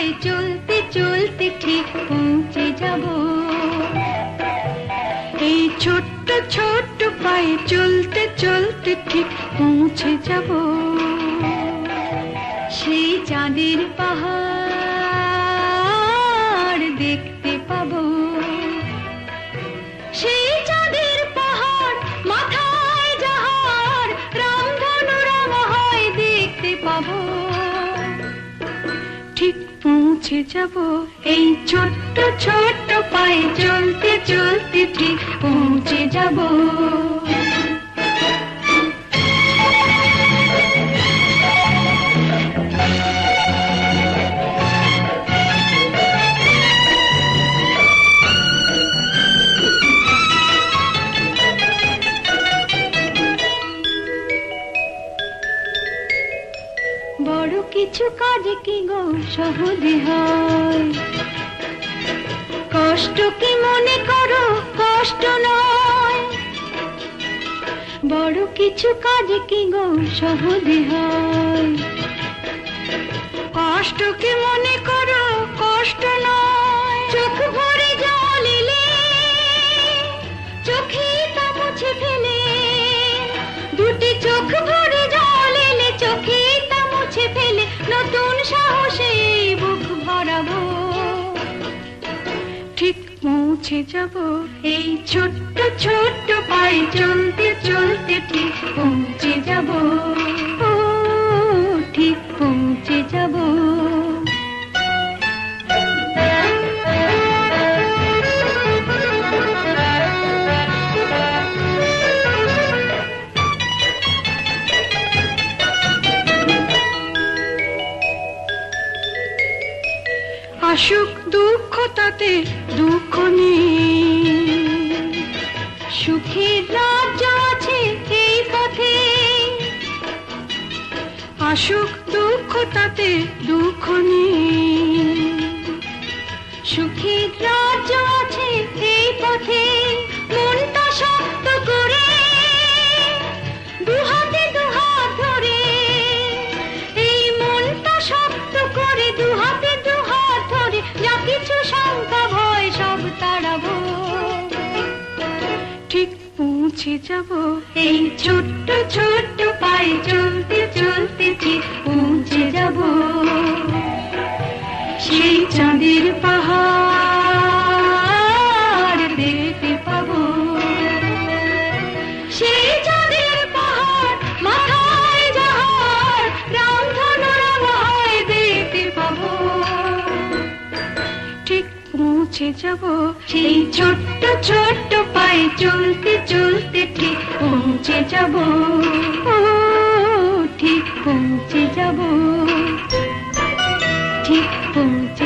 পায়ে চলতে চলতে ঠিক পৌঁছে যাব। এই ছোট্ট ছোট্ট পায়ে চলতে চলতে ঠিক পৌঁছে যাব সেই চাঁদের পাহাড় দেখতে পাবো। সেই চাঁদের পাহাড় মাথায় যাহার রামধনু রাঙা হয় দেখতে পাবো। ঠিক পৌঁছে যাব এই ছোট্ট ছোট্ট পায়ে চলতে চলতে ঠিক পৌঁছে যাব। বড় কিছু কাজ কি গো সহজে হয়, কষ্ট কি মনে করো কষ্ট নয়। বড় কিছু কাজ কি গো সহজে হয়, কষ্ট কি মনে করো কষ্ট নয়। চোখ ভরে জল এলে চোখে তা মুছে ফেলে, দুটি চোখ ভরে জল এলে চোখে তা মুছে ফেলে নতুন সাহসে বুক ভরাবো। ঠিক পৌঁছে যাব এই ছোট্ট ছোট্ট পায়ে চলতে চলতে ঠিক পৌঁছে যাব। ও ঠিক পৌঁছে যাব। আসুক দুঃখ তাতে দুঃখ নেই, সুখের রাজ্য আছে এই পথে। আসুক দুঃখ তাতে দুঃখ নেই, সুখের রাজ্য আছে এই পথে। মনটা শক্ত করে দুহাতে দুহাত ধরে, এই মনটা শক্ত করে দুহাতে দুহাত ধরে যা কিছু শঙ্কা ভয় সব তাড়াবো। ঠিক পৌঁছে যাব এই ছোট্ট ছোট্ট পায়ে চলতে চলতে ঠিক পৌঁছে যাব সেই চাঁদের পাহাড় দেখতে পাবো। সেই চাঁদের পাহাড় মাথায় যাহার রামধনু রাঙা হয় দেখতে পাবো। ঠিক পৌঁছে যাব সেই ছোট্ট ছোট্ট পায়ে চলতে চলতে ঠিক পৌঁছে যাব। ও ঠিক পৌঁছে যাব, ঠিক পৌঁছে